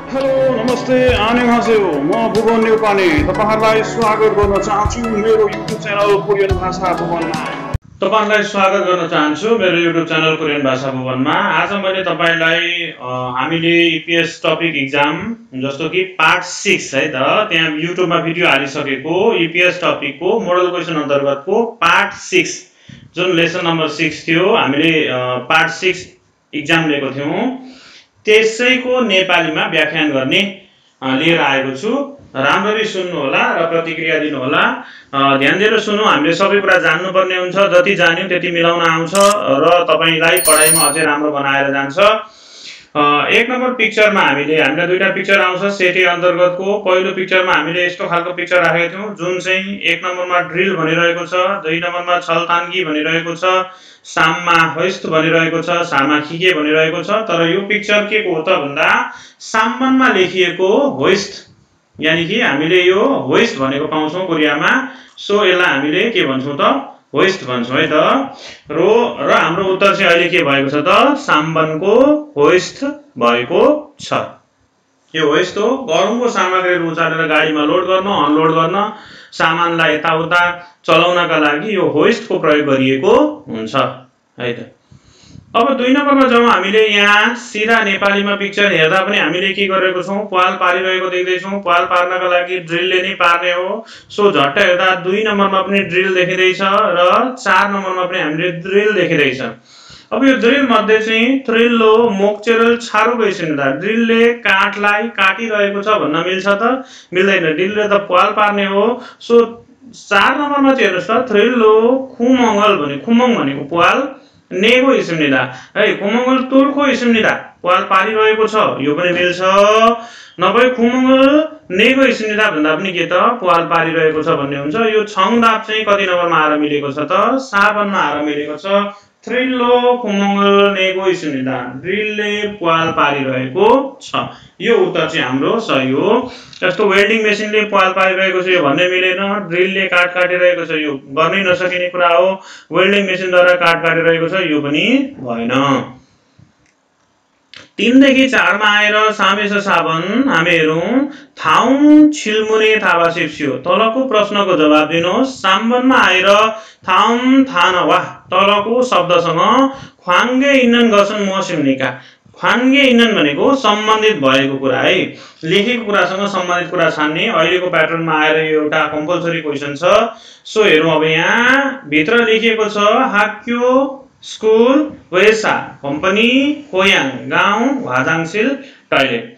Hello नमस्ते आनेहासेयो म भुवन नेपाली तपाईहरुलाई स्वागत गर्न चाहन्छु मेरो युट्युब च्यानल कोरियन भाषा भुवनमा। आज मैले तपाईलाई हामीले ईपीएस टपिक एक्जाम जस्तो कि पार्ट 6 है त त्यहाँ युट्युबमा भिडियो हालिसकेको ईपीएस टपिकको मोडल क्वेशन अन्तर्गतको पार्ट 6 जुन लेसन नम्बर 6 थियो हामीले पार्ट 6 एक्जाम लिएको थियौं त्यसैको नेपालीमा व्याख्यान गर्ने लिएर आएको छु। राम्ररी सुन्नु होला र प्रतिक्रिया दिनु होला। ध्यान दिएर सुन्नु, हामीले सबै कुरा जान्नु पर्ने हुन्छ। जति जान्यौ त्यति मिलाउन आउँछ र तपाईलाई पढाइमा अझै राम्रो बनाएर जान्छ। एक नम्बर पिक्चरमा हामीलाई दुईटा पिक्चर आउँछ सेटे अन्तर्गतको। पहिलो पिक्चरमा हामीले यस्तो खालको पिक्चर राखेका थियौं जुन चाहिँ एक नम्बरमा ड्रिल भनिरहेको छ, दुई नम्बरमा छलतानगी भनिरहेको छ, साममा होइस्ट भनिरहेको छ, सामा खिके भनिरहेको छ। तर यो पिक्चर के को हो त भन्दा सामनमा लेखिएको होइस्ट, यानी कि हामीले यो होइस्ट भनेको पाउँछौं कोरियामा। सो यसलाई हामीले के भन्छौं त होइस्ट भन्छौं है त। र हाम्रो उत्तर चाहिँ अहिले के भएको छ त साम्बनको होइस्ट भएको छ। यो होइस्ट हो, गरमको सामग्रीहरु उचालेर गाडीमा लोड गर्न अनलोड गर्न सामानलाई यताउता चलाउनका लागि यो होइस्टको प्रयोग गरिएको हुन्छ है त। अब दुई नम्बरमा जाउँ। हामीले यहाँ सिधा नेपालीमा पिक्चर हेर्दा पनि हामीले के गरेको छौं पाल पारिरहेको देख्दै छौं। पाल पार्नका लागि ड्रिलले नै पार्ने हो। सो झट्ट हेर्दा दुई नम्बरमा पनि ड्रिल देखिदै छ र चार नम्बरमा पनि हामीले ड्रिल देखिदै छ। अब यो ड्रिल मध्ये चाहिँ थ्रिल्लो मोक्चेरल छारो गइसन्दा ड्रिलले काठलाई काटिरहेको छ भन्न मिल्छ त मिल्दैन। ड्रिलले त पाल पार्ने हो। सो चार नम्बरमा चाहिँ हेर्नुस् त थ्रिल्लो खुमंगल खुमंग भनेको पाल नेगो इसिमनिदा है खुमंगल तुर्खो इसिमनिदा पाल पारिरहेको छ यो पनि मिल्छ। नभए खुमंगल नेगो इसिमनिदा भन्दा पनि के त पाल पारिरहेको छ भन्ने हुन्छ। यो छङदाप चाहिँ कति नम्बरमा आएर मिलेको छ त 7 मा आएर मिलेको छ। थ्रिल्लो खुमंगल नेगो इसिमनिदा ड्रिलले पाल पारिरहेको छ। यो उत्तर चाहिँ हाम्रो सही हो। जस्तो वेल्डिङ मेसिनले पाल पारिरहेको छ यो भन्ने मिलेन। ड्रिलले काट काटिरहेको छ यो गर्नै नसकिने कुरा हो। वेल्डिङ मेसिनद्वारा काट काटिरहेको छ यो पनि भएन। 3 देखि 4 मा आएर सामेस साबन हामी हेरौं। थाउम छिल्मुने थावा सिप्सियो। तलको प्रश्नको जवाब दिनुहोस्। साम्बनमा आएर थाउम थानवा तलको शब्दसँग ख्वाङ्गे इन्नन गसन मसिमनिका। ख्वाङ्गे इन्नन भनेको सम्बन्धित भएको कुरा है, लेखेको कुरासँग सम्बन्धित कुरा छान्ने। अहिलेको प्याटर्नमा आएर यो एउटा कम्पल्सरी क्वेशन छ। सो हेरौं। अब यहाँ भित्र लेखिएको छ हाक्यो स्कुल वेसा कम्पनी कोयाङ गाउँ वाजाङसिल टयलेट।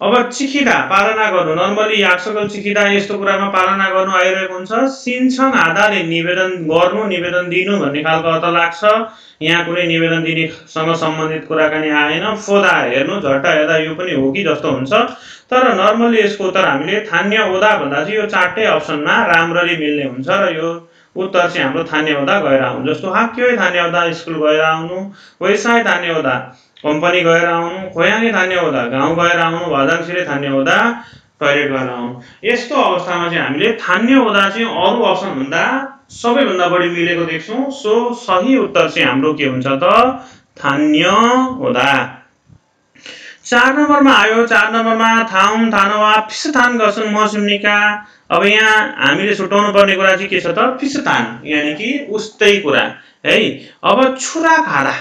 अब चिखिदा पालना गर्नु नर्मली याक्सकल चिखिदा यस्तो कुरामा पालना गर्नु आइरहेको हुन्छ। सिन्छङ आधाले निवेदन गर्नु निवेदन दिनु भन्ने खालको अर्थ लाग्छ। यहाँ कुनै निवेदन दिनेसँग सम्बन्धित कुराकानी आएन। फोदा हेर्नु झट्ट हेर्दा यो पनि हो कि जस्तो हुन्छ। तर नर्मली यसको उत्तर हामीले थान्य ओदा भन्दा चाहिँ यो चारटै अप्सनमा राम्ररी मिल्ने हुन्छ र यो उत्तर चाहिँ हाम्रो थान्य ओदा गएर आउनु। जस्तो हाक्यो थान्य ओदा स्कुल गएर आउनु, वैसाय थान्य ओदा कम्पनी गएर आउनु, खोयाङे थान्य ओदा गाउँ गएर आउनु, वाजाङसिले थान्य ओदा टयलेट गएर आउनु। यस्तो अवस्थामा चाहिँ हामीले थान्य ओदा चाहिँ अरु अप्सन भन्दा सबैभन्दा बढी मिलेको देख्छौं। सो सही उत्तर चाहिँ हाम्रो के हुन्छ त थान्य ओदा। 4 नम्बरमा आयो। 4 नम्बरमा थाउम थानवा फिसथान गसन मसिमनिका। अब यहाँ हामीले छुटाउनु पर्ने कुरा चाहिँ के छ त फिसथान यानी कि उस्तै कुरा है। अब छुरा खादा।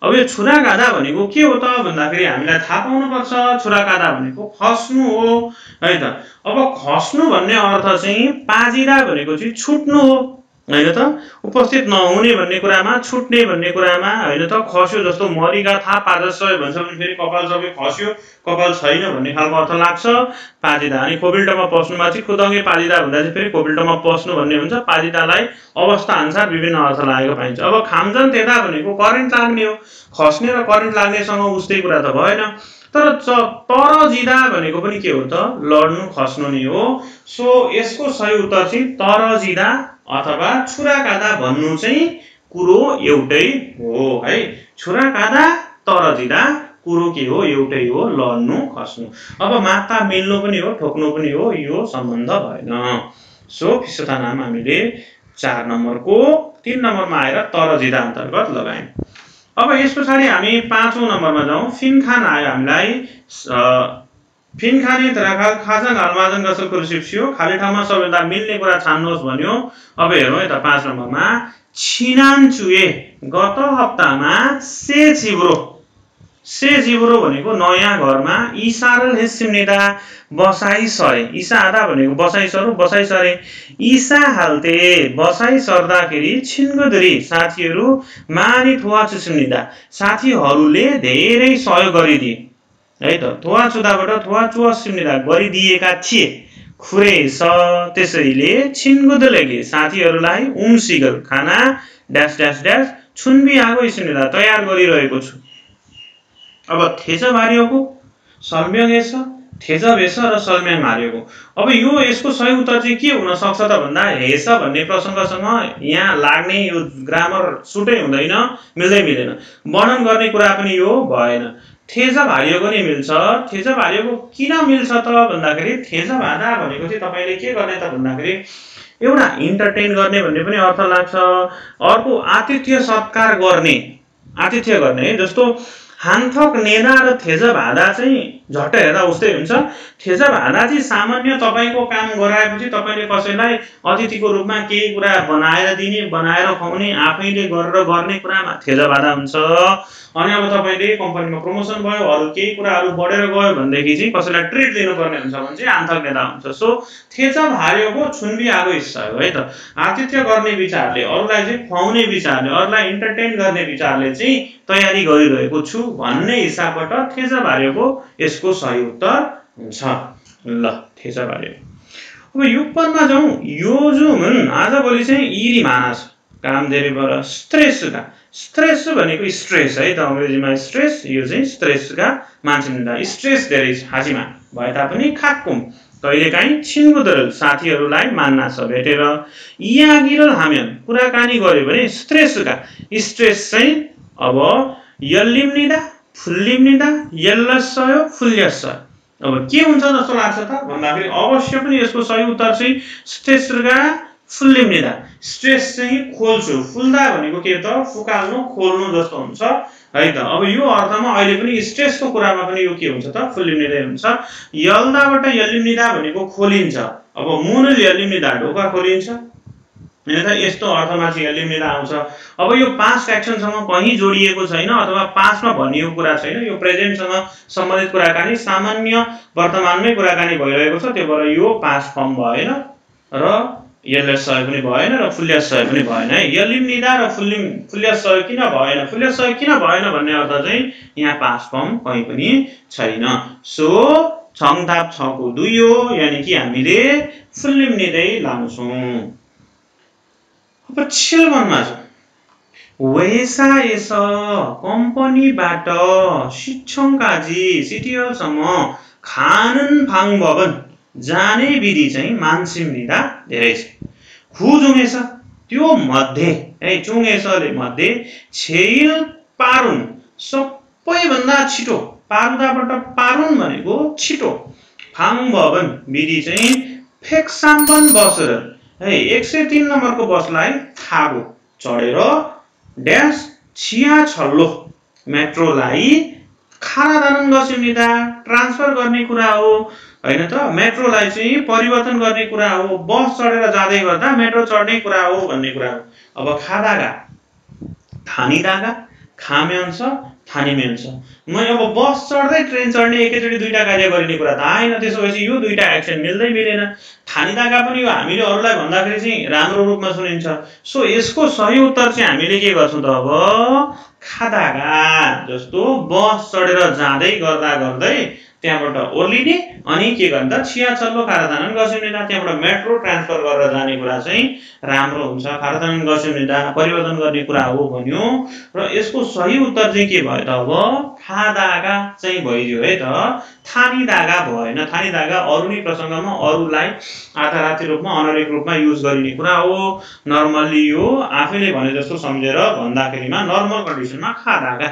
अब यो छुरा गादा भनेको के हो त भन्दाखेरि हामीलाई थाहा पाउनु पर्छ। छुरा गादा भनेको खस्नु हो है त। अब खस्नु भन्ने अर्थ चाहिँ पाजिदा भनेको चाहिँ छुट्नु हो हैन त। उपस्थित नहुने भन्ने कुरामा छुट्ने भन्ने कुरामा हैन त। खस्यो जस्तो मरिगा था पादसय भन्छ भने फेरि कपाल सबै खस्यो कपाल छैन भन्ने खालको अर्थ लाग्छ पाजिदा। अनि कोबिल्टमा पस्नुमा चाहिँ खुदङ्गे पाजिदा भन्दा चाहिँ फेरि कोबिल्टमा पस्नु भन्ने हुन्छ। पाजिदालाई अवस्था अनुसार विभिन्न अर्थ लागेको पाइन्छ। अब खामजन तेदा भनेको करेन्ट लाग्ने हो। खस्ने र करेन्ट लाग्नेसँग उस्तै कुरा त भएन। तर तरजिदा भनेको पनि के हो त लड्नु खस्नु नै हो। सो यसको सही उत्तर चाहिँ तरजिदा अथवा छुरा कादा भन्नु चाहिँ कुरो एउटै हो है। छुरा कादा तरजिदा कुरो के हो एउटै हो लड्नु खस्नु। अब मात्रा मिल्नु पनि हो ठोक्नु पनि हो यो सम्बन्ध भएन। सो फिसथानाम हामीले 4 नम्बरको 3 नम्बरमा आएर तरजिदा अन्तर्गत लगायौं। अब यस पछाडि हामी 5औं नम्बरमा जाउँ। फिनखान आयो हामीलाई फिन खाने धराखाल खाजा घालमाजन गसल कुरुसिप्सियो खाली ठाउँमा सबैभन्दा मिल्ने कुरा छान्नुहोस् भन्यो। अब हेरौँ है त 5 नम्बरमा छिनानचुए गत हप्तामा से जिब्रो भनेको नयाँ घरमा इसारल हेसिम्नेदा बसाई सरे। इसा आधा भनेको बसाई सरो बसाई सरे इसा हाल्ते बसाई सर्दाखेरि छिन्गुदरी साथीहरू मानि थुवा चुसिम्नेदा साथीहरूले धेरै सहयोग गरिदिए है त। थुवा चुदाबाट थुवा चुसिम्नेदा गरिदिएका थिए खुरेस त्यसैले छिन्गुदलेगे साथीहरूलाई उम्सिगल खाना ड्यास ड्यास ड्यास छुन्बी आगो इसिम्नेदा तयार गरिरहेको छु। अब थेज भारियोको सल्म्याङ एस थेज भेस र सल्म्याङ हारियोको। अब यो यसको सही उत्तर चाहिँ के हुन सक्छ त भन्दा हेस भन्ने प्रसङ्गसँग यहाँ लाग्ने यो ग्रामर सुटै हुँदैन, मिल्दै मिलेन। वर्णन गर्ने कुरा पनि यो भएन। थेज भारियोको नि मिल्छ। थेज भारियोको किन मिल्छ त भन्दाखेरि थेज भादा भनेको चाहिँ तपाईले के गर्ने त भन्दाखेरि एउटा इन्टरटेन गर्ने भन्ने पनि अर्थ लाग्छ। अर्को आतिथ्य सत्कार गर्ने है। जस्तो हान्थक नेदा र थेज भादा चाहिँ झट्ट हेर्दा उस्तै हुन्छ। थेज भादा चाहिँ सामान्य तपाईको काम गराएपछि तपाईले कसैलाई अतिथिको रूपमा केही कुरा बनाएर दिने, बनाएर खुवाउने, आफैले गरेर गर्ने कुरामा थेज भादा हुन्छ। अनि अब तपाईले कम्पनीमा प्रमोसन भयो, अरु केही कुराहरु बढेर गयो भन्देखि चाहिँ कसैलाई ट्रिट दिनुपर्ने हुन्छ भने चाहिँ हान्थक नेदा हुन्छ। सो थेज भारियोको छुन्बी आगो हिस्सा हो है त। आतिथ्य गर्ने विचारले, अरूलाई चाहिँ खुवाउने विचारले, अरूलाई इन्टरटेन गर्ने विचारले चाहिँ तयारी गरिरहेको छु भन्ने हिसाबबाट थेज भारियोको यसको सही उत्तर हुन्छ। ल थेज भारियो। अब युक्पनमा जाउँ। यो जुन आजभोलि चाहिँ इरी माना छ काम धेरैबाट स्ट्रेस भनेको स्ट्रेस है त। अंग्रेजीमा स्ट्रेस, यो चाहिँ स्ट्रेसका मान्छेनिदा स्ट्रेस धेरै हाजिमा भए तापनि खाक्कुम कहिलेकाहीँ छिन्गुदरल साथीहरूलाई मान्ना छ भेटेर यागिरल हाम्यान कुराकानी गर्यो भने स्ट्रेस चाहिँ अब यल्लिम्निदा फुल्लिम्निदा यल्लसयो फुल्यस। अब के हुन्छ जस्तो लाग्छ त भन्दाखेरि अवश्य पनि यसको सही उत्तर चाहिँ स्ट्रेसगा फुल्लिम्निदा। स्ट्रेस चाहिँ खोल्छु, फुल्दा भनेको के त फुकाल्नु खोल्नु जस्तो हुन्छ है त। अब यो अर्थमा अहिले पनि स्ट्रेसको कुरामा पनि यो के हुन्छ त फुल्लिम्निदै हुन्छ। यल्दाबाट यल्लिम्निदा भनेको खोलिन्छ। अब मुनल यल्लिम्निदा ढोका खोलिन्छ हैन त, यस्तो अर्थमा चाहिँ यल्लिम्निदा आउँछ। अब यो पास्ट एक्सनसँग कहीं जोडिएको छैन अथवा पास्टमा भनिएको कुरा छैन। यो प्रेजेन्टसँग सम्बन्धित कुराकानी सामान्य वर्तमानमै कुराकानी भइरहेको छ। त्यो भएर यो पास्ट फर्म भएन र यल्लसय पनि भएन र फुल्यसय पनि भएन है। यल्लिम्निदा र फुल्यसय किन भएन, फुल्यसय किन भएन भन्ने अर्थ चाहिँ यहाँ पास्ट फर्म कहीं पनि छैन। सो छङथाप 6 को 2 हो, यानी कि हामीले फुल्लिम्निदै लाउँछौं। अब छिलवनमा छ वेसा एस कम्पनीबाट शिक्षणकाजी सिटियलसम्म खानन फाङ भवन जाने विधि चाहिँ मान्छेनिदा धेरै छ। खुजुङेस त्यो मध्ये है चुङेसले मध्ये छेल पारुन सबैभन्दा छिटो, पारुदाबाट पारुन भनेको छिटो, फाङ भवन विधि चाहिँ फेक्साम्बन बसेर है 103 नम्बरको बसलाई थागो चढेर ड्यास छिया छल्लो मेट्रोलाई खारादानन गसिम्निदा ट्रान्सफर गर्ने कुरा हो हैन त। मेट्रोलाई चाहिँ परिवर्तन गर्ने कुरा हो। बस चढेर जाँदै गर्दा मेट्रो चढ्ने कुरा हो भन्ने कुरा हो। अब खादागा थानीदागा खाम्यान्छ थानीमेन्छ। म अब बस चढ्दै ट्रेन चढ्ने एकैचोटी दुईटा कार्य गरिने कुरा त आएन। त्यसोपछि यो दुईटा एक्सन मिल्दै मिलेन। थानीदागा पनि यो हामीले अरूलाई भन्दाखेरि चाहिँ राम्रो रूपमा सुनिन्छ। सो यसको सही उत्तर चाहिँ हामीले के गर्छौं त अब खादागा जस्तो बस चढेर जाँदै गर्दै त्यहाँबाट ओर्लिने अनि के गर्दा छिया छल्लो खारादानन गसिम्निदा त्यहाँबाट मेट्रो ट्रान्सफर गरेर जाने कुरा चाहिँ राम्रो हुन्छ। खारादानन गसिम्निदा परिवर्तन गर्ने कुरा हो भन्यो र यसको सही उत्तर चाहिँ के भयो त अब खादागा चाहिँ भइदियो है त। थानीदागा भएन। थानीदागा अरुणी प्रसङ्गमा अरूलाई आधारार्थी रूपमा अनरिक रूपमा युज गरिने कुरा हो। नर्मली यो आफैले भने जस्तो सम्झेर भन्दाखेरिमा नर्मल कन्डिसनमा खादागा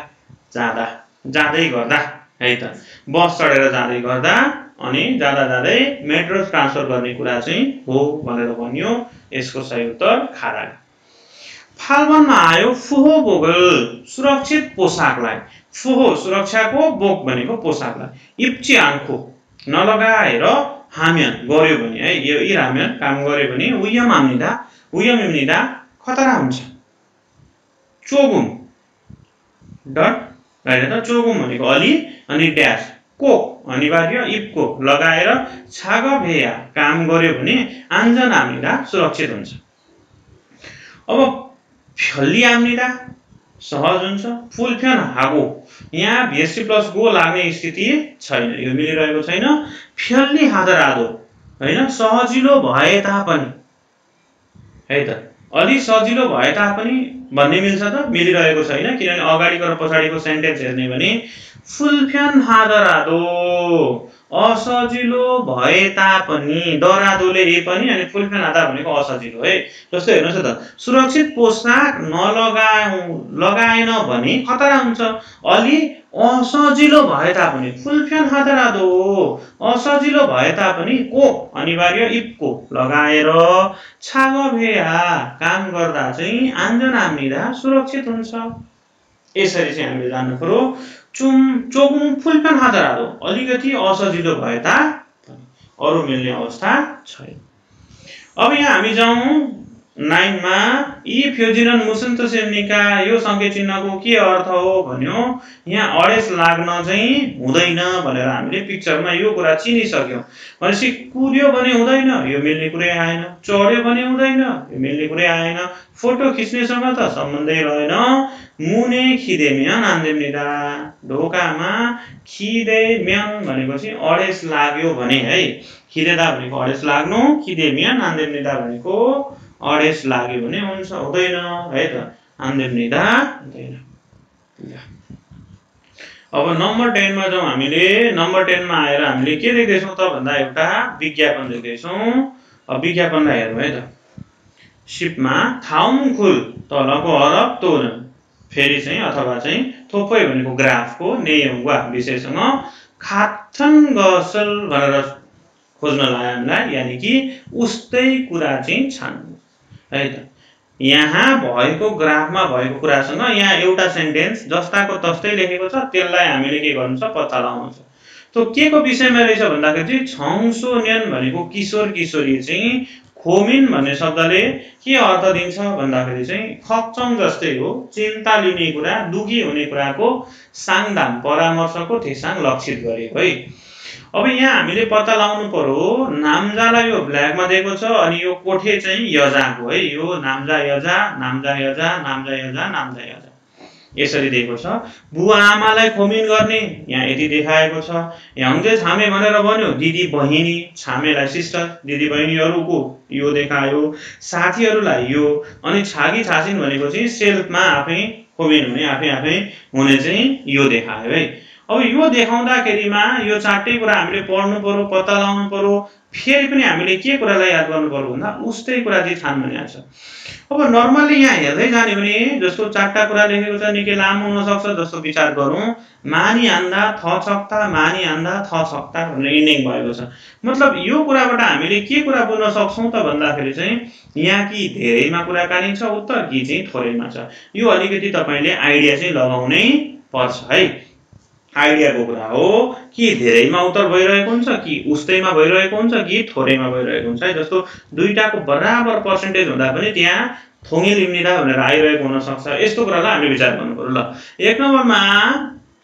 जाँदै गर्दा है त, बस चढेर जाँदै गर्दा अनि जाँदै मेट्रो ट्रान्सफर गर्ने कुरा चाहिँ हो भनेर भनियो। यसको सही उत्तर खादागा। फाल्गुनमा आयो फुहो बोगल सुरक्षित पोसाकलाई। फुहो सुरक्षाको, बोक भनेको पोसाकलाई। इप्ची आंखो नलगाएर हाम्यान गर्यो भने है यो इराम्यान काम गर्यो भने उयम इम्निदा खतरा हुन्छ चोगुम डट हैन त चोगुम भनेको अलि अनि ड्याश को अनिवार्य इपको लगाएर छाग भेया काम गर्यो भने आन्जन आम्निदा सुरक्षित हुन्छ अब फ्यल्ली आम्निदा सहज हुन्छ फुल फ्यान हागो यहाँ भेसी प्लस गो लाग्ने स्थिति छैन यो मिलिरहेको छैन फ्यल्ली हादरादो हैन सजिलो भए तापनि है त अलि सजिलो भए तापनि भन्ने मिल्छ त मिलिरहेको छैन किनभने अगाडिको र पछाडिको सेन्टेन्स हेर्ने भने फुल फ्यान हादरादो असजिलो भए तापनि डरादोले ए पनि अनि फुल फ्यान हादा भनेको असजिलो है जस्तो हेर्नुस् त सुरक्षित पोशाक लगाएन भने खतरा हुन्छ अलि असजिलो भए तापनि फुल फ्यान हादरादो असजिलो भए तापनि को अनिवार्य इपको लगाएर छाग भेया काम गर्दा चाहिँ आन्जन आम्निदा सुरक्षित हुन्छ यसरी चाहिँ हामीले जान्नु पर्यो चोगुम फुल फ्यान हादरादो अलिकति असजिलो भए तापनि अरु मिल्ने अवस्था छैन अब यहाँ हामी जाउँ 9 मा ई फ्युजिनन मुसन्त सेम्निका यो संकेत चिन्हको के अर्थ हो भन्यो यहाँ अडेस लाग्न चाहिँ हुँदैन भनेर हामीले पिक्चरमा यो कुरा चिनिसक्यौं भनेपछि कुर्यो भने हुँदैन यो मिल्ने कुरै आएन चढ्यो भने हुँदैन यो मिल्ने कुरै आएन फोटो खिच्नेसँग त सम्बन्धै रहेन मुने खिदेम्यान आन्देम्निदा ढोकामा खिदेम्यान भनेपछि अडेस लाग्यो भने है खिदेदा भनेको अडेस लाग्नु खिदेम्यान आन्देम्निदा भनेको अडेस लाग्यो भने हुन्छ हुँदैन है त आन्देम्निदा हुँदैन अब नम्बर 10 मा जाउँ हामीले नम्बर 10 मा आएर हामीले के देख्दैछौं त भन्दा एउटा विज्ञापन देख्दैछौं अब विज्ञापनलाई हेरौँ है त शिपमा थाउम खुल तलको हरफ तोन फेरि चाहिँ अथवा चाहिँ थोपै भनेको ग्राफको नेयौवा विषयसँग खाथन गसल भनेर खोज्न लाग्यो हामीलाई यानि कि उस्तै कुरा चाहिँ छान्नु है त यहाँ भएको ग्राफमा भएको कुरासँग यहाँ एउटा सेन्टेन्स जस्ताको तस्तै लेखेको छ त्यसलाई हामीले के गर्नु छ पत्ता लगाउनु छ त्यो केको विषयमा रहेछ भन्दाखेरि चाहिँ छौसोन्यन भनेको किशोर किशोरी चाहिँ खोमिन भन्ने शब्दले के अर्थ दिन्छ भन्दाखेरि चाहिँ खप्चङ जस्तै हो चिन्ता लिने कुरा दुखी हुने कुराको साङदाम परामर्शको थेसाङ लक्षित गरेको है अब यहाँ हामीले पत्ता लगाउनु पर्यो नामजालाई यो ब्ल्याकमा दिएको छ अनि यो कोठे चाहिँ यजाको है यो नामजा यजा यसरी दिएको छ बुवा आमालाई खोमिन गर्ने यहाँ यति देखाएको छ यङजे छामे भनेर भन्यो दिदी बहिनी छामेलाई सिस्टर दिदी बहिनीहरुको यो देखायो साथीहरुलाई यो अनि छागी छासिन भनेको चाहिँ सेल्फमा आफै खोमिन हुने आफै हुने चाहिँ यो देखायो है अब यो देखाउँदाखेरिमा यो चारटै कुरा हामीले पढ्नु पर्यो पत्ता लगाउनु पर्यो फेरि पनि हामीले के कुरालाई याद गर्नु पर्यो भन्दा उस्तै कुरा चाहिँ छान भनेको छ अब नर्मली यहाँ हेर्दै जाने भने जस्तो चारटा कुरा लेखेको छ निकै लामो हुन सक्छ जस्तो विचार गरौँ मानी आन्दा थ छक्ता मानी आन्दा थ छक्ता भनेर इन्डिङ भएको छ मतलब यो कुराबाट हामीले के कुरा बुझ्न सक्छौं त भन्दाखेरि चाहिँ यहाँ कि धेरैमा कुराकानी छ उत्तर कि चाहिँ थोरैमा छ यो अलिकति तपाईले आइडिया चाहिँ लगाउनै पर्छ है आइडियाको कुरा हो कि धेरैमा उत्तर भइरहेको हुन्छ कि उस्तैमा भइरहेको हुन्छ कि थोरैमा भइरहेको हुन्छ है जस्तो दुईटाको बराबर पर्सेन्टेज हुँदा पनि त्यहाँ थोङे लिम्निदा भनेर आइरहेको हुन सक्छ यस्तो कुरालाई हामीले विचार गर्नु पर्यो ल एक नम्बरमा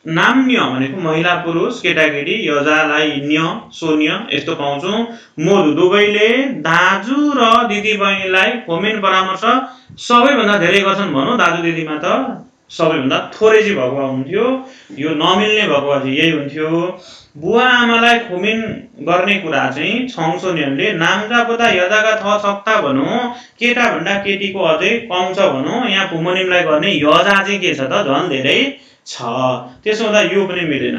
नाम्य भनेको महिला पुरुष केटाकेटी यजालाई न्य सोन्य यस्तो पाउँछौं मोलु दुवैले दाजु र दिदी बहिनीलाई खोमेन परामर्श सबैभन्दा धेरै गर्छन् भनौं दाजु दिदीमा त सबैभन्दा थोरै चाहिँ भएको हुन्थ्यो यो नमिल्ने भएको चाहिँ यही हुन्थ्यो बुवा आमालाई खोमिन गर्ने कुरा चाहिँ छौसोन्यनले नामजा बुदा यजागा थ छक्ता भनौं केटा भन्दा केटीको अझै कम छ भनौं यहाँ पुमोनिमलाई गर्ने यजा चाहिँ के छ त झन् धेरै छ त्यसो हुँदा यो पनि मिलेन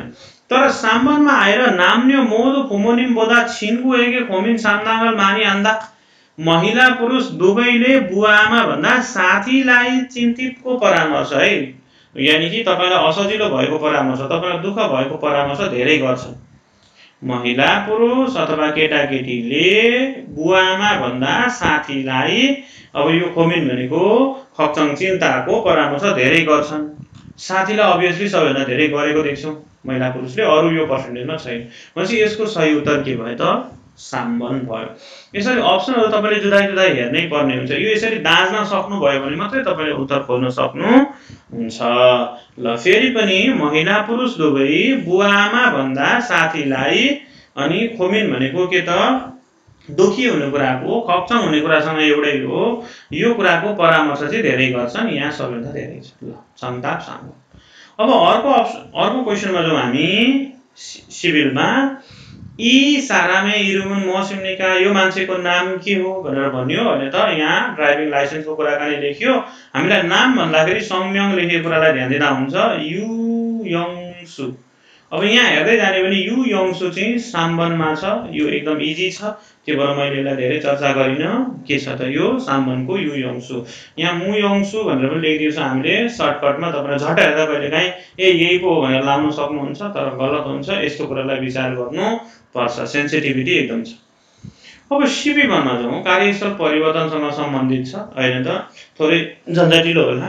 तर साम्बनमा आएर नाम्न्यो मोदो पुमोनिम बोदा छिनको एके खोमिन सामदांगल मानी आन्दा महिला पुरुष दुवैले बुवा आमा भन्दा साथीलाई चिन्तितको परामर्श है यानी कि तपाईलाई असजिलो भएको परामर्श तपाईलाई दुःख भएको परामर्श धेरै गर्छन् महिला पुरुष अथवा केटाकेटीले बुवा आमा भन्दा साथीलाई अब यो खोमिन भनेको खक्चङ चिन्ताको परामर्श धेरै गर्छन् साथीलाई अभियसली सबैभन्दा धेरै गरेको देख्छौं महिला पुरुषले, अरु यो पर्सेन्टेजमा छैन भनेपछि यसको सही उत्तर के भयो त साम्बन भयो। यसरी अप्सनहरु तपाईले जुदाई जुदाई हेर्नै पर्ने हुन्छ। यो यसरी दाज्न सक्नु भयो भने मात्रै तपाईले उत्तर खोज्न सक्नु हुन्छ। ल फेरि पनि महिला पुरुष दुवै बुवाआमा भन्दा साथीलाई अनि खोमिन भनेको के त दुखी हुने कुराको खप्चङ हुने कुरासँग एउटै हो। यो कुराको परामर्श चाहिँ धेरै गर्छन्, यहाँ सबैभन्दा धेरै छ। ल संताप साम्बन। अब अर्को क्वेशनमा जाउँ हामी सिभिलमा। यी सारामे इरुमुन मसिमनिका यो मान्छेको नाम के हो भनेर भन्यो भने त यहाँ ड्राइभिङ लाइसेन्सको कुराकानी लेख्यो। हामीलाई नाम भन्दाखेरि संज्ञक लेखेको कुरालाई ध्यान दिँदा हुन्छ। यु यङसु। अब यहाँ हेर्दै जाने भने यु यङसु चाहिँ साम्बनमा छ। यो एकदम इजी छ, त्यो भएर मैले यसलाई धेरै चर्चा गरिन। के छ त यो साम्बनको यु यङसु। यहाँ मु यङसु भनेर पनि लेखिदिएको छ हामीले सर्टकटमा। तपाईले झट्ट हेर्दा कहिलेकाहीँ यही पो भनेर लाउन सक्नुहुन्छ, तर गलत हुन्छ। यस्तो कुरालाई विचार गर्नु पर्छ, सेन्सिटिभिटी एकदम छ। अब सिपी1 मा जाउँ। कार्यस्थल परिवर्तनसँग सम्बन्धित छ। हैन त थोरै झन्झटिलो होला,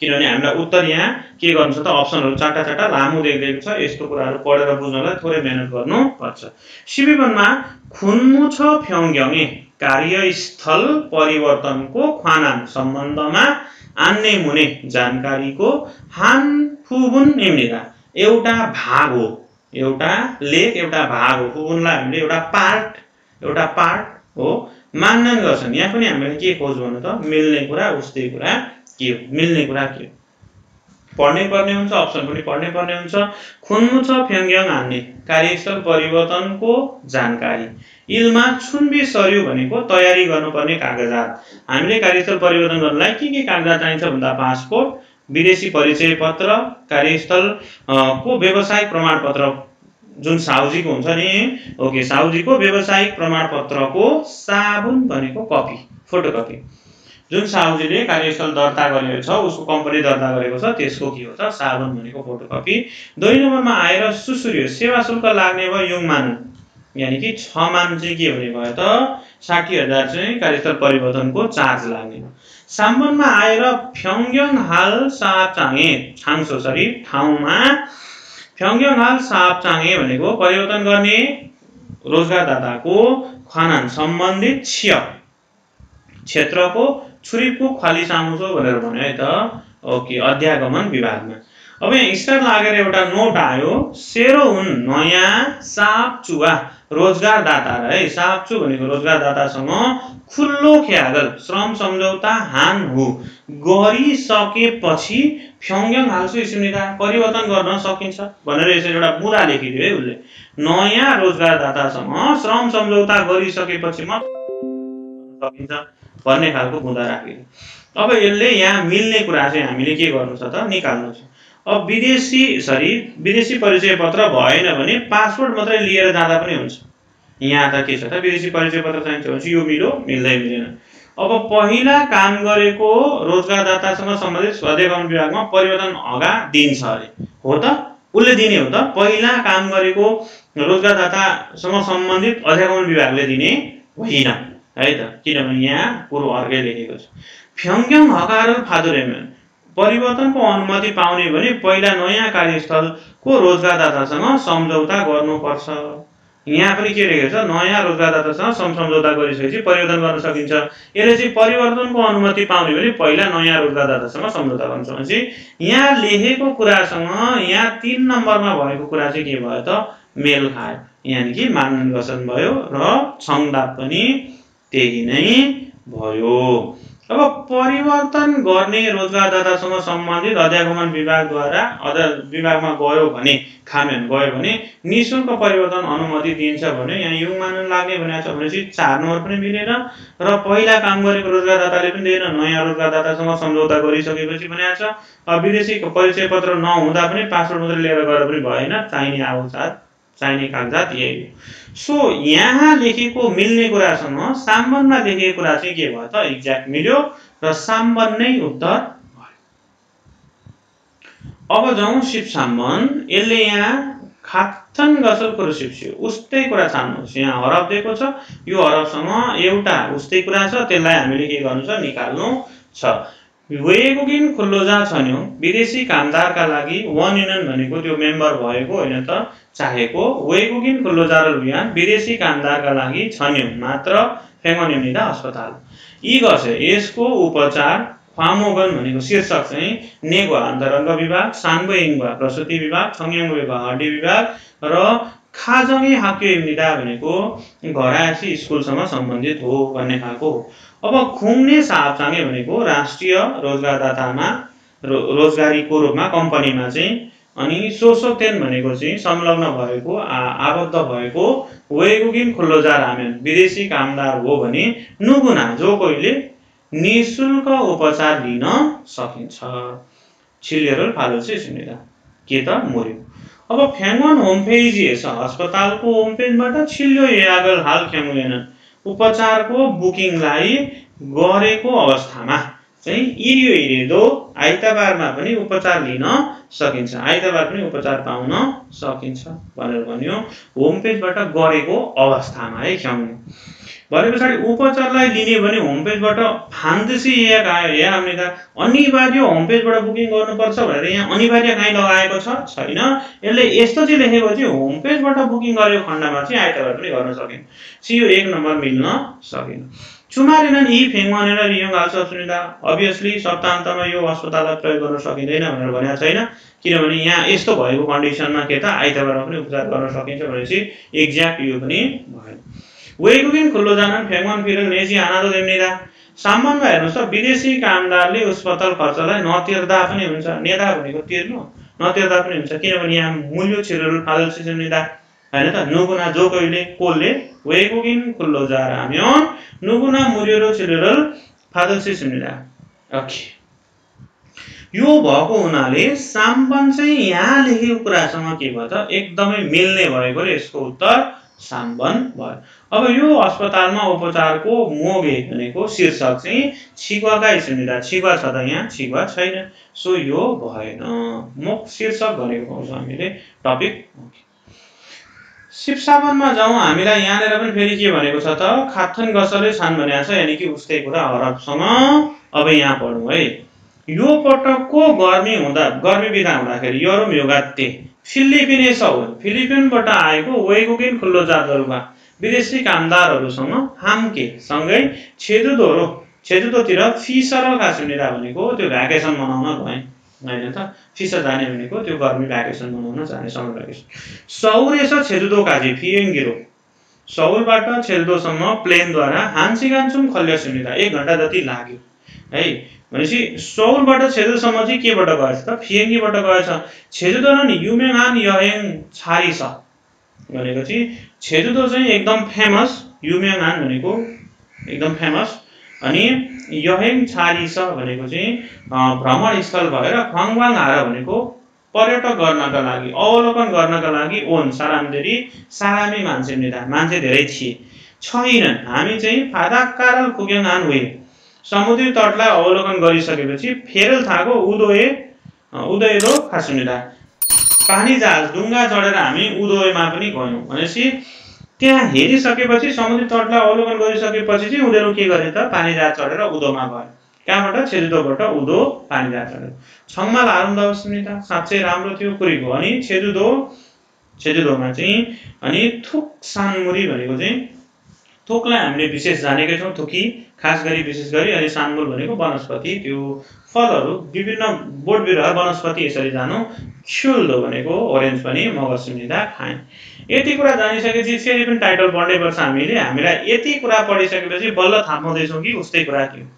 किनभने हामीलाई उत्तर यहाँ के गर्नु छ त अप्सनहरु चारटा लामो देख्दैको छ। यस्तो कुराहरु पढेर बुझ्नलाई थोरै मेहनत गर्नु पर्छ। सिपी1 मा खुन्मुछ फ्यङग्यङे कार्यस्थल परिवर्तनको ख्वानान सम्बन्धमा आन्ने मुने जानकारीको हान फुबुन निम्निदा एउटा भाग हो। एउटा लेख एउटा भाग हो। फुबुनलाई हामीले एउटा पार्ट हो मान्ने गर्छन्। यहाँ पनि हामीले के खोज्नु भने त मिल्ने कुरा उस्तै कुरा के हो, मिल्ने कुरा के हो पढ्नै पर्ने हुन्छ। अप्सन पनि पढ्नै पर्ने हुन्छ। खुन्मुछ फ्यङग्यङ आन्ने कार्यस्थल परिवर्तनको जानकारी। इलमा छुनबी सर्यु भनेको तयारी गर्नुपर्ने कागजात। हामीले कार्यस्थल परिवर्तन गर्नलाई के कागजात चाहिन्छ भन्दा पासपोर्ट, विदेशी परिचय पत्र, कार्यस्थल को व्यावसायिक प्रमाणपत्र जुन साउजीको हुन्छ नि। ओके, साउजीको व्यावसायिक प्रमाणपत्रको साबुन भनेको कपी, फोटोकपी। जुन साउजीले कार्यस्थल दर्ता गरेको छ, उसको कम्पनी दर्ता गरेको छ, त्यसको के हो त साबुन भनेको फोटोकपी। 2 नम्बरमा आएर सुसुर्य सेवा शुल्क लाग्ने भयो युङमान, यानी कि 6 मान चाहिँ के हुने भयो त 60,000 चाहिँ कार्यस्थल परिवर्तनको चार्ज लाग्ने भयो। साम्बनमा आएर फ्यङग्यङ हाल सापचाङे छाङसो सरी ठाउँमा फ्यङग्यङ हाल सापचाङे भनेको परिवर्तन गर्ने रोजगारदाताको ख्वानान सम्बन्धित क्षेत्रको छुरीको खाली सामुसो भनेर भन्यो है त। ओके, अध्यागमन विभागमा। अब यहाँ स्टार लागेर एउटा नोट आयो। सेरो हुन नयाँ सापचुवा रोजगारदाता है। सापचु भनेको रोजगारदातासँग खुल्लो ख्यागल श्रम सम्झौता हान हो गरिसकेपछि फ्यङग्यङ हालसो सिमनिदा परिवर्तन गर्न सकिन्छ भनेर यसरी एउटा बुँदा लेखिदियो है उसले। नयाँ रोजगारदातासँग श्रम सम्झौता गरिसकेपछि मात्र सकिन्छ भन्ने खालको बुँदा राखिदियो। अब यसले यहाँ मिल्ने कुरा चाहिँ हामीले के गर्नु छ त निकाल्नु छ। अब विदेशी परिचय पत्र भएन भने पासपोर्ट मात्रै लिएर जाँदा पनि हुन्छ। यहाँ त के छ त विदेशी परिचय पत्र चाहिन्छ भने यो मिल्दै मिलेन। अब पहिला काम गरेको रोजगारदातासँग सम्बन्धित अध्यागमन विभागमा परिवर्तन हगा दिन्छ अरे हो त, उसले दिने हो त। पहिला काम गरेको रोजगारदातासँग सम्बन्धित अध्यागमन विभागले दिने होइन है त, किनभने यहाँ पुरो अर्कै लेखेको छ। फ्यङग्यङ हकार फादुरेमन परिवर्तनको अनुमति पाउने भने पहिला नयाँ कार्यस्थलको रोजगारदातासँग सम्झौता गर्नुपर्छ। यहाँ पनि के लेखेको छ नयाँ रोजगारदातासँग सम्झौता गरिसकेपछि परिवर्तन गर्न सकिन्छ। यसले चाहिँ परिवर्तनको अनुमति पाउने भने पहिला नयाँ रोजगारदातासँग सम्झौता गर्नु भनेपछि यहाँ लेखेको कुरासँग यहाँ 3 नम्बरमा भएको कुरा चाहिँ के भयो त मेल खायो, यानी कि मानन गसन भयो र संदाप पनि त्यही नै भयो। अब परिवर्तन गर्ने रोजगारदातासँग सम्बन्धित अध्यागमन विभागद्वारा विभागमा गयो भने निःशुल्क परिवर्तन अनुमति दिन्छ भने यहाँ युङ मानन लाग्ने भनेको छ भनेपछि 4 नम्बर पनि मिलेन र पहिला काम गरेको रोजगारदाताले पनि दिएन। नयाँ रोजगारदातासँग सम्झौता गरिसकेपछि भनेको छ। विदेशी परिचय पत्र नहुँदा पनि पासपोर्ट मात्रै लिएर गएर पनि भएन, चाहिने कागजात यही हो। सो यहाँ लेखेको मिल्ने कुरासँग साम्बनमा लेखेको कुरा चाहिँ के भयो त एक्ज्याक्ट मिल्यो र साम्बन नै उत्तर भयो। अब जाउँ सिप साम्बन। यसले यहाँ खातन गसल कुरो सिप्स्यो उस्तै कुरा छान्नुहोस्। यहाँ हरफ दिएको छ, यो हरफसँग एउटा उस्तै कुरा छ, त्यसलाई हामीले के गर्नु छ निकाल्नु छ। वेगुगिन खुल्लोजा छन्यो विदेशी कामदारका लागि वन युनियन भनेको त्यो मेम्बर भएको होइन त चाहेको वेगुगिन खुल्लोजा र लुयान विदेशी कामदारका लागि छन्यो मात्र फेङ्गोनिमिदा अस्पताल यी गर्छ यसको उपचार फामोगन भनेको शीर्षक चाहिँ नेगवा अन्तरङ्ग विभाग सानबोइङवा प्रसुति विभाग छङ्याङवेवा हड्डी विभाग र खाजङे हाक्योइमिदा भनेको घरायसी स्कुलसँग सम्बन्धित हो भन्ने खालको अब खुङ्ने साहबसँगै भनेको राष्ट्रिय रोजगारदातामा रोजगारीको रूपमा कम्पनीमा चाहिँ अनि सोसोतेन भनेको चाहिँ संलग्न भएको आबद्ध भएको वेगुगिन खुल्लोजा रामेन विदेशी कामदार हो भने नुगुना जो कोहीले निशुल्क उपचार लिन सकिन्छ छिलेर फालोसे सुनिदा के त मर्यो अब फ्याङ्गन होम पेज हेर्छ अस्पतालको होम पेजबाट छिल्यो यागल हाल ख्याङ्गेन उपचारको बुकिङलाई गरेको अवस्थामा चाहिँ इरियो आइतबारमा पनि उपचार लिन सकिन्छ आइतबार पनि उपचार पाउन सकिन्छ भनेर भन्यो होम पेजबाट गरेको अवस्थामा है ख्याउनु भनेपछि उपचारलाई लिने भने होम पेजबाट फान्देसी या हामीले त अनिवार्य होम पेजबाट बुकिङ गर्नुपर्छ भनेर यहाँ अनिवार्य कहीँ लगाएको छैन यसले यस्तो चाहिँ लेखेको चाहिँ होम पेजबाट बुकिङ गरेको खण्डमा चाहिँ आइतबार पनि गर्न सकिन्छ सियो 1 नम्बर मिल्न सकिन चुमारेनन् यी फेङ्गनेर रियोङ हाल्छ सुनिदा अभियसली सप्ताहन्तमा यो अस्पताललाई प्रयोग गर्न सकिँदैन भनेर भनेको छैन किनभने यहाँ यस्तो भएको कन्डिसनमा के त आइतबारमा पनि उपचार गर्न सकिन्छ भनेपछि एक्ज्याक्ट यो पनि भयो वेगुगिन खुल्लोजानन् फेङ्गन फिरल नेजी आनादो देम्निदा सामानमा हेर्नुहोस् त विदेशी कामदारले अस्पताल खर्चलाई नतिर्दा पनि हुन्छ नेदा भनेको तिर्नु नतिर्दा पनि हुन्छ किनभने यहाँ मूल्य छिरल फाल्छ सुनिदा हैन त नुगुना जो कहिले कोलले वेगुगिन खुल्लोजा राम्योन नुगुना मुर्यो छिरल फाल्छ सुनिदा ओके यो भएको हुनाले साम्बन चाहिँ यहाँ लेखेको कुरासँग के भयो त एकदमै मिल्ने भएकोले यसको उत्तर साम्बन भयो अब यो अस्पतालमा उपचारको मोगे भनेको शीर्षक चाहिँ छिग्वाका सुनिदा छिग्वा छ त यहाँ छिग्वा छैन सो यो भएन मुख शीर्षक भनेको पाउँछ हामीले टपिक शिवसाबनमा जाउँ हामीलाई यहाँनेर पनि फेरि के भनेको छ त खाथन गसले छान भनेको छ यानी कि उस्तै कुरा हरफसँग अब यहाँ पढौँ है यो पटकको गर्मी बिदा हुँदाखेरि यरुम योगाते फिलिपिनेस हो फिलिपिनबाट आएको वेगुगिन खुल्लोजाहरूमा विदेशी कामदारहरूसँग हामके सँगै छेजुदोतिर फिसर कासुनिरा भनेको त्यो भ्याकेसन मनाउन गए हैन त फिसर जाने भनेको त्यो गर्मी भ्याकेसन मनाउन जाने समर भ्याकेसन सौरेस छेजुदो काजी फिएङ्गिरो सौलबाट छेजुदोसम्म प्लेनद्वारा हान्सिगान्सुम खल्य सुनिदा 1 घण्टा जति लाग्यो है भनेपछि सौलबाट छेजुदोसम्म चाहिँ केबाट गएछ त फिएङ्गीबाट गएछ छेजुदो नि युमेङान यहेङ छारिस भनेको चाहिँ छेजुदो चाहिँ एकदम फेमस युमेङान भनेको एकदम फेमस अनि यहेङ छारिस भनेको चाहिँ भ्रमण स्थल भएर खङवाङ हार भनेको पर्यटक गर्नका लागि अवलोकन गर्नका लागि ओन सारामदेरी सारामी मान्छे धेरै थिए छैनन् हामी चाहिँ फादाकारल खुगेङान हुए समुद्री तटलाई अवलोकन गरिसकेपछि फेरल थाको उदयरो खासुनिदा पानी जहाज डुङ्गा चढेर हामी उदयमा पनि गयौँ भनेपछि त्यहाँ हेरिसकेपछि समुद्री तटलाई अवलोकन गरिसकेपछि चाहिँ उनीहरू के गरे त पानी जहाज चढेर उदोमा गए कहाँबाट छेजुदोबाट उदो पानी जहाज चढेर छङमाल आरुन्दा सुनिदा साँच्चै राम्रो थियो कुरीको अनि छेजुदोमा चाहिँ अनि थुक सानमुरी भनेको चाहिँ थुकलाई हामीले विशेष जानेकै छौँ थुकी खास गरी विशेष गरी अनि सानमुल भनेको वनस्पति त्यो फलहरू विभिन्न बोट बिरुवा वनस्पति यसरी जानु ख्युल्दो भनेको ओरेन्ज पनि मगर सुनिदा खाए यति कुरा जानिसकेपछि फेरि पनि टाइटल पढ्नै पर्छ हामीलाई यति कुरा पढिसकेपछि बल्ल थाहा पाउँदैछौँ कि उस्तै कुरा के हो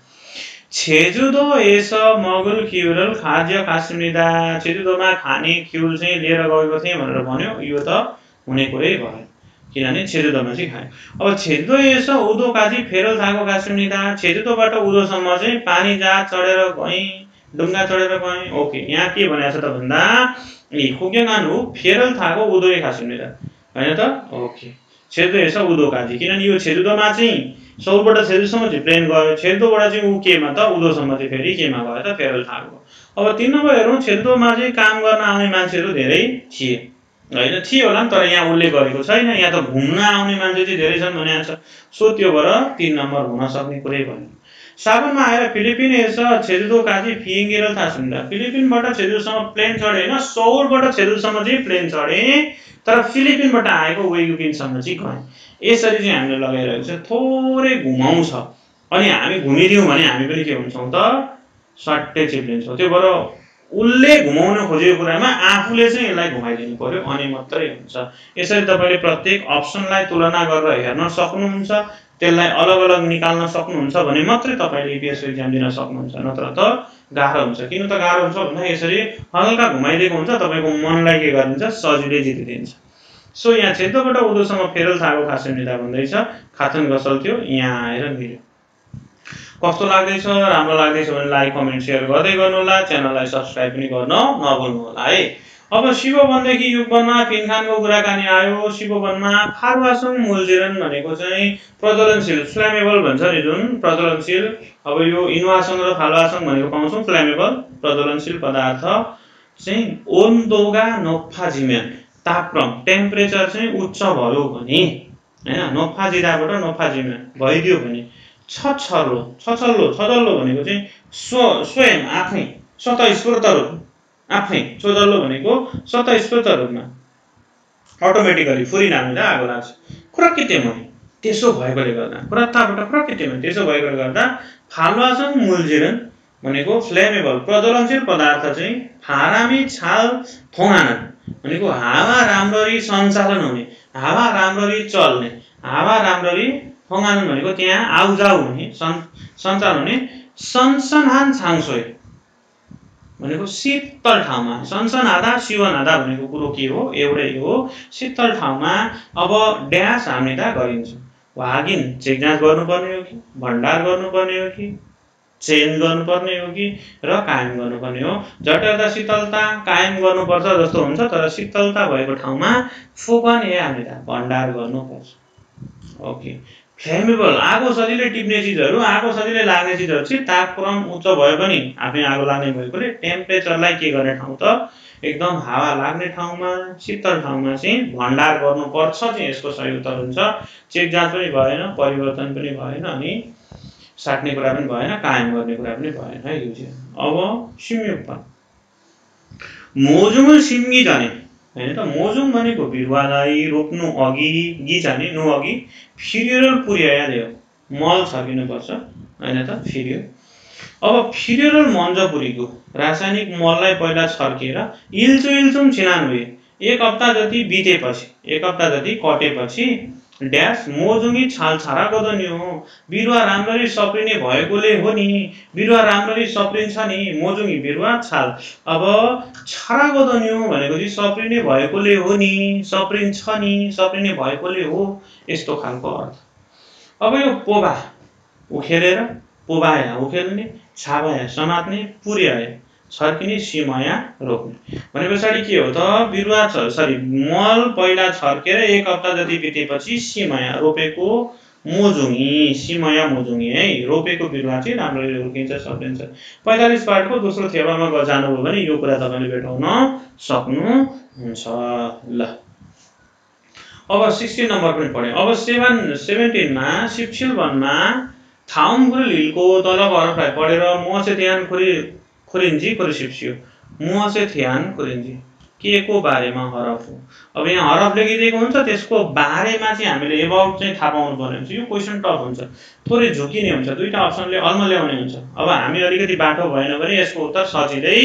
छेजुदो एस मगुल खिउरल खाद्य खासुनिदा छेजुदोमा खाने खिउल चाहिँ लिएर गएको थिएँ भनेर भन्यो यो त हुने कुरै भयो किनभने छेजुदोमा चाहिँ खायो अब छेजुदो एस उदो काजी फेरल थाको खासुनिदा छेजुदोबाट उदोसम्म चाहिँ पानी जहाज चढेर गएँ डुङ्गा चढेर गएँ ओके यहाँ के भनेको छ त भन्दा खुगेङान हो फेरल थाको उदो खासुनिदा हैन त ओके छेजुदो एस उदो काजी किनभने यो छेजुदोमा चाहिँ सौलबाट छेजुदोसम्म चाहिँ प्लेन गयो छेजुदोबाट चाहिँ ऊ केमा त उदोसम्म चाहिँ फेरि केमा गयो त फेरल थाको अब 3 नम्बर हेरौँ छेजुदोमा चाहिँ काम गर्न आउने मान्छेहरू धेरै थिए हैन थियो होला नि तर यहाँ उल्लेख गरेको छैन यहाँ त घुम्न आउने मान्छे चाहिँ धेरै छन् भनेको छ सो त्यो भएर 3 नम्बर हुन सक्ने कुरै भयो साबनमा आएर फिलिपिन हेर्छ छेजुदो काजी फिङ्गेरल थाहा सुन्दा फिलिपिनबाट छेजुदोसम्म प्लेन चढे होइन सौरबाट छेजुदोसम्म चाहिँ प्लेन चढे तर फिलिपिनबाट आएको वेगुकिनसम्म चाहिँ गएँ यसरी चाहिँ हामीले लगाइरहेको छ थोरै घुमाउँछ अनि हामी घुमिदियौँ भने हामी पनि के हुन्छौँ त सट्टै चिप्लिन्छौँ त्यो भएर उसले घुमाउन खोजेको कुरामा आफूले चाहिँ यसलाई घुमाइदिनु पर्यो अनि मात्रै हुन्छ यसरी तपाईँले प्रत्येक अप्सनलाई तुलना गरेर हेर्न सक्नुहुन्छ त्यसलाई अलग अलग निकाल्न सक्नुहुन्छ भने मात्रै तपाईँले इपिएस एक्जाम दिन सक्नुहुन्छ नत्र त गाह्रो हुन्छ किन त गाह्रो हुन्छ भन्दा यसरी हल्का घुमाइदिएको हुन्छ तपाईँको मनलाई के गरिदिन्छ सजिलै जितिदिन्छ सो यहाँ क्षेत्रबाट उदोसम्म फेरल थाको खासै निदा भन्दैछ खाचन गसल थियो यहाँ आएर मिल्यो कस्तो लाग्दैछ राम्रो लाग्दैछ भने लाइक कमेन्ट सेयर गर्दै गर्नु होला च्यानललाई सब्स्क्राइब पनि गर्न नभुल्नु होला है अब शिववनदेखि युगवनमा फिनखानको कुराकानी आयो शिववनमा फारुवासङ मूलजिरन भनेको चाहिँ प्रज्वलनशील फ्लेमेबल भन्छ नि जुन प्रज्वलनशील अब यो इन्वासङ र फालुवासङ भनेको पाउँछौँ फ्लेमेबल प्रज्वलनशील पदार्थ चाहिँ ओन्दोगा नोफाजिम्यान तापक्रम टेम्परेचर चाहिँ उच्च भयो भने हैन नोफाजिदाबाट नोफाजिम्यान भइदियो भने छचल्लो भनेको चाहिँ स्वयं आफै स्वतःस्फूर्त रूप आफै चोजल्लो भनेको स्वतःस्फूर्त रूपमा अटोमेटिकली फुरिनामेर आगो लाग्छ खुरकितेमै त्यसो भएकोले गर्दा खुरत्ताबाट खुरकितेमै त्यसो भएकोले गर्दा फालुवासङ मूलजिरन भनेको फ्लेमेबल प्रज्वलनशील पदार्थ चाहिँ फारामी छाल थोङानन भनेको हावा राम्ररी सञ्चालन हुने हावा राम्ररी चल्ने हावा राम्ररी थोङानन भनेको त्यहाँ आउजाउ हुने सञ्चालन हुने सनसनहान छाङसोय भनेको शीतल ठाउँमा सनसनादा शिवनादा भनेको कुरो के हो एउटै हो शीतल ठाउँमा अब ड्यास हामीले गरिन्छ वागिन चेक जाँच गर्नुपर्ने हो कि भण्डार गर्नुपर्ने हो कि चेन्ज गर्नुपर्ने हो कि र कायम गर्नुपर्ने हो जटिलता शीतलता कायम गर्नुपर्छ जस्तो हुन्छ तर शीतलता भएको ठाउँमा फुकने हामीले भण्डार गर्नुपर्छ ओके फ्लेमेबल आगो सजिलै टिप्ने चिजहरू आगो सजिलै लाग्ने चिजहरू चाहिँ तापक्रम उच्च भए पनि आफै आगो लाग्ने भएकोले टेम्परेचरलाई के गर्ने ठाउँ त एकदम हावा लाग्ने ठाउँमा शीतल ठाउँमा चाहिँ भण्डार गर्नुपर्छ चाहिँ यसको सही उत्तर हुन्छ चेक जाँच पनि भएन परिवर्तन पनि भएन अनि साट्ने कुरा पनि भएन कायम गर्ने कुरा पनि भएन है यो चाहिँ अब संयुक्त मोजुङ सिङ्गी जाने हैन त मोजुङ भनेको बिरुवालाई रोप्नु अघि गी जाने नु अघि फिरियल पुर्याया दियो मल छर्किनुपर्छ हैन त फिरियो अब फिरियल मन्जपुरीको रासायनिक मललाई पहिला छर्केर इल्चुम छिनान्वे एक हप्ता जति बितेपछि एक हप्ता जति कटेपछि ड्यास मोजुङी छाल छारा गदनी हो बिरुवा राम्ररी सप्रिने भएकोले हो नि बिरुवा राम्ररी सप्रिन्छ नि मोजुङी बिरुवा छाल अब छारा गदनी हो भनेको चाहिँ सप्रिने भएकोले हो नि सप्रिन्छ नि सप्रिने भएकोले हो यस्तो खालको अर्थ अब यो पोभा उखेलेर पोभाया उखेल्ने छाबाया समात्ने पुर्याए छर्किने सिमया रोप्ने भने पछाडि के हो त बिरुवा मल पहिला छर्केर एक हप्ता जति बितेपछि सिमया रोपेको मोजुङी सिमया मोजुङी है रोपेको बिरुवा चाहिँ राम्ररी हुर्किन्छ सप्रिन्छ 45 पार्टको दोस्रो थेबामा जानुभयो भने यो कुरा तपाईले भेटाउन सक्नुहुन्छ ल अब 16 नम्बर पनि पढ्यौं अब 17 मा शिक्षिल वनमा थाउमगुल हिलको तलब हरफलाई पढेर मोसे ध्यान खोरिन्जी खोरिसिप्सियो मोसे ध्यान खोरिन्जी के को बारेमा हरफ हो अब यहाँ हरफ लेखिदिएको हुन्छ त्यसको बारेमा चाहिँ हामीले एबाउट चाहिँ थाहा पाउनु पर्ने हुन्छ यो क्वेशन टफ हुन्छ थोरै झुकिने हुन्छ दुईटा अप्सनले अल्मल्याउने हुन्छ अब हामी अलिकति बाटो भएन भने यसको उत्तर सजिलै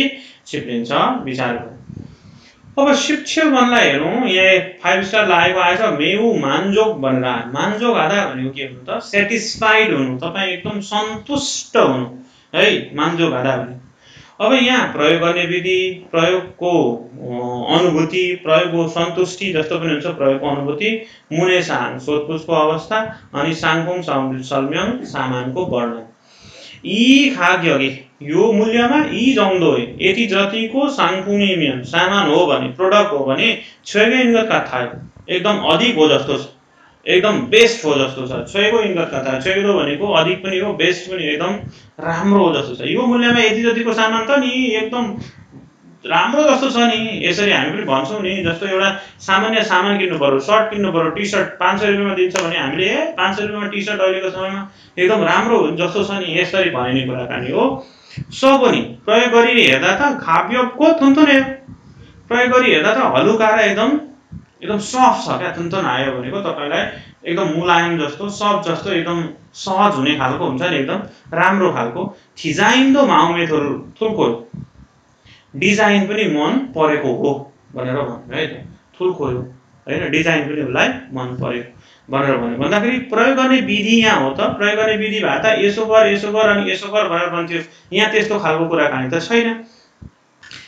छिप्लिन्छ विचार गर्नु अब शिक्षिल वनलाई हेरौँ यहाँ 5 स्टार लागेको आएछ मेउ मान्जोक भनेर मान्जोक आधा भनेको के हुनु त सेटिस्फाइड हुनु तपाई एकदम सन्तुष्ट हुनु है मान्जोक आधा भने अब यहाँ प्रयोग गर्ने विधि प्रयोगको अनुभूति प्रयोगको सन्तुष्टि जस्तो पनि हुन्छ प्रयोगको अनुभूति मुने साङ सोधपुछको अवस्था अनि साङपुङ सल्म्यङ सामानको वर्णन यी खाग्यगे यो मूल्यमा यी जङ्दो यति जतिको साङपुङमियन सामान हो भने प्रोडक्ट हो भने छेगै इन्गत का थाय एकदम अधिक हो जस्तो छ एकदम बेस्ट हो जस्तो छ छेगो इन्गत का थाय छेगो भनेको अधिक पनि हो बेस्ट पनि एकदम राम्रो हो जस्तो छ यो मूल्यमा यति जतिको सामान त नि एकदम राम्रो जस्तो छ नि, यसरी हामी पनि भन्छौँ नि, जस्तो एउटा सामान्य सामान किन्नु पर्यो, सर्ट किन्नु पर्यो, टी सर्ट 500 रुपियाँमा दिन्छ भने हामीले 500 रुपियाँमा टी सर्ट अहिलेको समयमा एकदम राम्रो जस्तो छ नि, यसरी भनिने कुराकानी हो। सो पनि प्रयोग गरी हेर्दा त खाप्योको थुन्थुने, प्रयोग गरी हेर्दा त हलुका र एकदम सफ्ट छ क्या। थुन्थुन आयो भनेको तपाईँलाई एकदम मुलायम जस्तो, सफ्ट जस्तो, एकदम सहज हुने खालको हुन्छ नि, एकदम राम्रो खालको। थिजाइन्दो माउमे थुल्को, डिजाइन पनि मन परेको हो भनेर भन्नु है त, थुल्को होइन, डिजाइन पनि उसलाई मन परेको भनेर भन्यो। भन्दाखेरि प्रयोग गर्ने विधि यहाँ हो त, प्रयोग गर्ने विधि भए त यसो गर अनि यसो गर भनेर भन्थ्यो। यहाँ त्यस्तो खालको कुराकानी त छैन।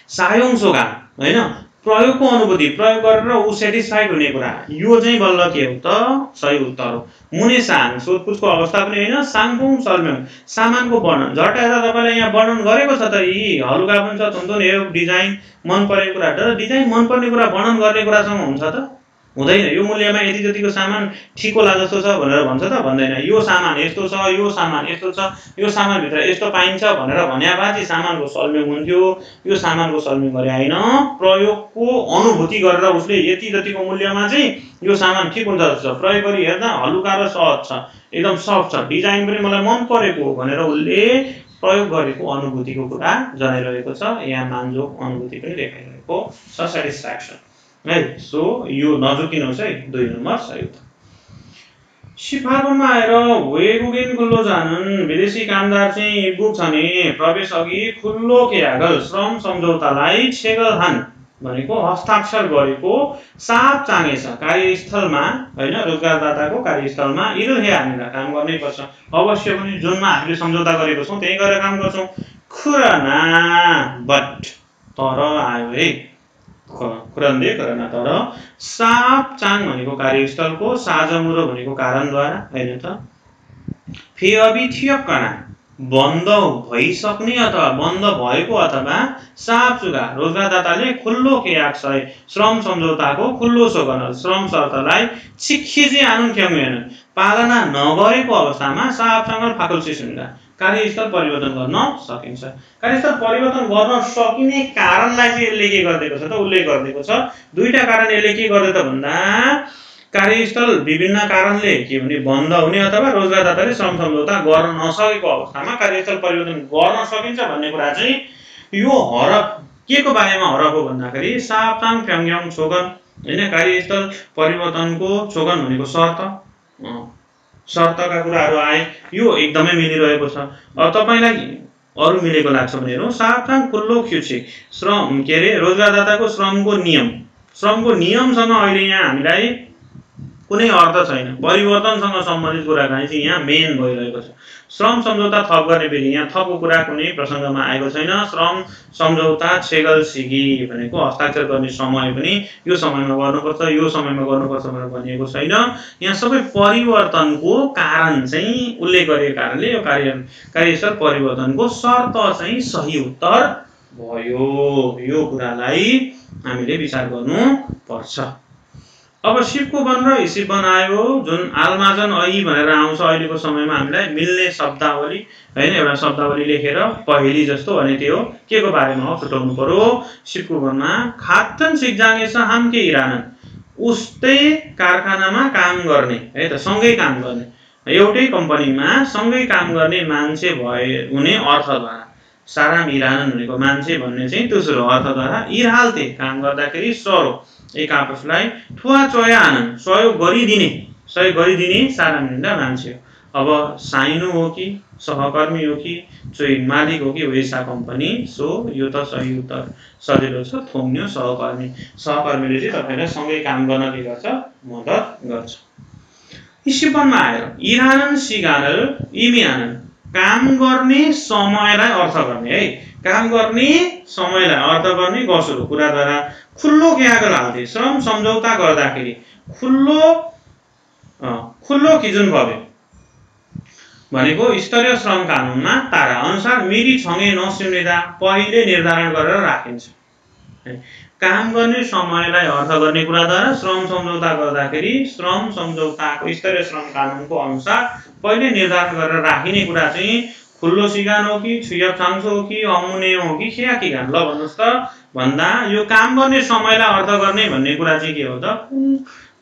सायोङ सोगा होइन, प्रयोगको अनुभूति, प्रयोग गरेर ऊ सेटिस्फाइड हुने कुरा, यो चाहिँ बल्ल के हो त सही उत्तर हो। मुने साङ, सोधपुछको अवस्था पनि होइन। साङपुङ सर्म्यङ, सामानको वर्णन, झट्ट हेर्दा तपाईँलाई यहाँ वर्णन गरेको छ त, यी हलुका पनि छ, थुन्थुन हेयो, डिजाइन मन परेको कुरा। तर डिजाइन मन पर्ने कुरा वर्णन गर्ने कुरासँग हुन्छ त, हुँदैन। यो मूल्यमा यति जतिको सामान ठिक होला जस्तो छ भनेर भन्छ त, भन्दैन। यो सामान यस्तो छ, यो सामान यस्तो छ, यो सामानभित्र यस्तो पाइन्छ भनेर भन्या बाजी सामानको सल्मिङ हुन्थ्यो। यो सामानको सल्मिङ गरे होइन, प्रयोगको अनुभूति गरेर उसले यति जतिको मूल्यमा चाहिँ यो सामान ठिक हुन्छ जस्तो छ, प्रयोग गरी हेर्दा हलुका र सहज छ, एकदम सफ्ट छ, डिजाइन पनि मलाई मन परेको हो भनेर उसले प्रयोग गरेको अनुभूतिको कुरा जनाइरहेको छ। यहाँ मान्जोक अनुभूति पनि देखाइरहेको छ, सेटिस्फ्याक्सन है। सो यो नझुकिनुहोस् है, 2 नम्बर सही उत्तर। सिफागुनमा आएर वेगुगेन खुल्लो जानन्, विदेशी कामदार चाहिँ पुग्छ नि, प्रवेश अघि खुल्लो केयागल श्रम सम्झौतालाई छेगलहान भनेको हस्ताक्षर गरेको साप चाँगेछ कार्यस्थलमा होइन, रोजगारदाताको कार्यस्थलमा इलहे हामीलाई काम गर्नै पर्छ, अवश्य पनि जुनमा हामीले सम्झौता गरेको छौँ त्यही गरेर काम गर्छौँ। खुरना बट, तर आयो है, खुरन्दे करना, तर साप चाङ भनेको कार्यस्थलको, साजमुरो भनेको कारणद्वारा होइन त। फे अभि थियक्कना, बन्द भइसक्ने अथवा बन्द भएको अथवा साप चुगा, रोजगारदाताले खुल्लो केयाक सय श्रम सम्झौताको खुल्लो सोगन श्रम शर्तलाई छिखिजी आनुन क्याउन पालना नगरेको अवस्थामा सापसँग फाकुल्सी सुन्दा कार्यस्थल परिवर्तन गर्न सकिन्छ। कार्यस्थल परिवर्तन गर्न सकिने कारणलाई चाहिँ यसले के गरिदिएको छ त, उल्लेख गरिदिएको छ। दुईटा कारण यसले के गर्दै त भन्दा, कार्यस्थल विभिन्न कारणले के भने बन्द हुने अथवा रोजगारदाताले श्रम सम्झौता गर्न नसकेको अवस्थामा कार्यस्थल परिवर्तन गर्न सकिन्छ भन्ने कुरा चाहिँ यो हरफ के को बारेमा हरफ हो भन्दाखेरि सापचाङ फ्याङ्ग्याङ छोगन होइन, कार्यस्थल परिवर्तनको छोगन भनेको शर्तका कुराहरू आए, यो एकदमै मिलिरहेको छ। अब तपाईलाई अरु मिलेको लाग्छ भने हेरौँ, सापचाङ खुल्लो ख्युछिक श्रम के अरे रोजगारदाताको श्रमको नियमसँग अहिले यहाँ हामीलाई कुनै अर्थ छैन, परिवर्तनसँग सम्बन्धित कुराकानी चाहिँ यहाँ मेन भइरहेको छ। श्रम सम्झौता थप गर्ने विधि, यहाँ थपको कुरा कुनै प्रसङ्गमा आएको छैन। श्रम सम्झौता छेगल सिगी भनेको हस्ताक्षर गर्ने समय पनि यो समयमा गर्नुपर्छ, यो समयमा गर्नुपर्छ भनेर भनिएको छैन। यहाँ सबै परिवर्तनको कारण चाहिँ उल्लेख गरेको कारणले यो कार्यस्थल परिवर्तनको शर्त चाहिँ सही उत्तर भयो। यो कुरालाई हामीले विचार गर्नु पर्छ। अब सिपको वन र हिसिप वन आयो, जुन आलमाजन ऐ भनेर आउँछ अहिलेको समयमा हामीलाई मिल्ने शब्दावली हैन, एउटा शब्दावली लेखेर पहेली जस्तो भने त्यो के को बारेमा हो छुटाउनु पर्यो। सिपको वनमा खातन सिक्जाङेछ हामके इरानन, उस्तै कारखानामा काम गर्ने है त, सँगै काम गर्ने, एउटै कम्पनीमा सँगै काम गर्ने मान्छे भए हुने अर्थद्वारा साराम इरानन भनेको मान्छे भन्ने चाहिँ दोस्रो अर्थद्वारा इराल्ते काम गर्दाखेरि सरो एक आपसलाई ठुवा चोया आनन सहयोग गरिदिने साराम निन्दा मान्छे हो। अब साइनो हो कि सहकर्मी हो कि चोइ मालिक हो कि वैसा कम्पनी। सो यो त सही उत्तर सजिलो छ, थोम्न्यो सहकर्मीले चाहिँ तपाईलाई सँगै काम गर्न के गर्छ, मद्दत गर्छ। इसिपनमा आएर इरानन सिगानल इमियानन, काम गर्ने समयलाई अर्थ गर्ने है, काम गर्ने समयलाई अर्थ गर्ने गसुरो कुराद्वारा खुल्लो क्यागल हाल्थे, श्रम सम्झौता गर्दाखेरि खुल्लो कि जुन भव्य भनेको स्तरीय श्रम कानुनमा तारा अनुसार मिरी छङे नसुनेदा पहिले निर्धारण गरेर राखिन्छ। काम गर्ने समयलाई अर्थ गर्ने कुराद्वारा श्रम सम्झौता गर्दाखेरि श्रम सम्झौताको स्तरीय श्रम कानुनको अनुसार पहिले निर्धारण गरेर राखिने कुरा चाहिँ खुल्लो सिगान हो कि छुयाप छाङ्सो हो कि अमुने हो कि खिया किगान ल भन्नुस् त भन्दा यो काम गर्ने समयलाई अर्थ गर्ने भन्ने कुरा चाहिँ के हो त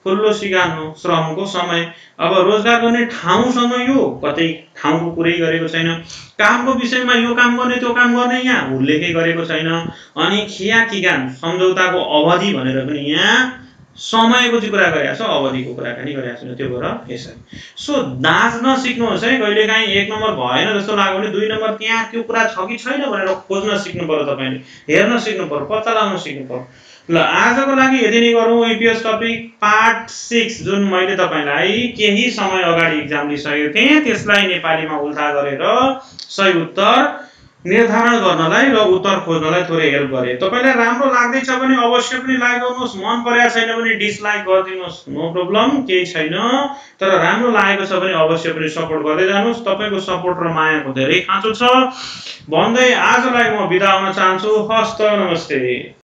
खुल्लो सिगान हो श्रमको समय अब रोजगार गर्ने ठाउँसँग यो कतै ठाउँको कुरै गरेको छैन कामको विषयमा यो काम गर्ने त्यो काम गर्ने यहाँ उल्लेखै गरेको छैन अनि खिया किगान सम्झौताको अवधि भनेर पनि यहाँ समयको चाहिँ कुरा गरेको छ अवधिको कुराकानी गरेको छैन त्यो भएर यसरी सो दाँच्न सिक्नुहोस् है कहिलेकाहीँ 1 नम्बर भएन जस्तो लाग्यो भने 2 नम्बर त्यहाँ त्यो कुरा छ कि छैन भनेर खोज्न सिक्नु पर्यो तपाईले हेर्न सिक्नु पर्यो पत्ता लगाउन सिक्नु पर्यो ल आजको लागि यति नै गरौँ इपिएस टपिक पार्ट 6 जुन मैले तपाईलाई केही समय अगाडि एक्जाम लिइसकेको थिएँ त्यसलाई नेपालीमा उल्था गरेर सही उत्तर निर्धारण गर्नलाई र उत्तर खोज्नलाई थोरै हेल्प गरे तपाईलाई राम्रो लाग्दैछ भने अवश्य पनि लाइक गर्नुहोस् मन परेको छैन भने डिसलाइक गरिदिनुहोस् नो प्रब्लम केही छैन तर राम्रो लागेको छ भने अवश्य पनि सपोर्ट गर्दै जानुहोस् तपाईको सपोर्ट र मायाको धेरै खाँचो छ भन्दै आजलाई म बिदा हुन चाहन्छु हस्त नमस्ते।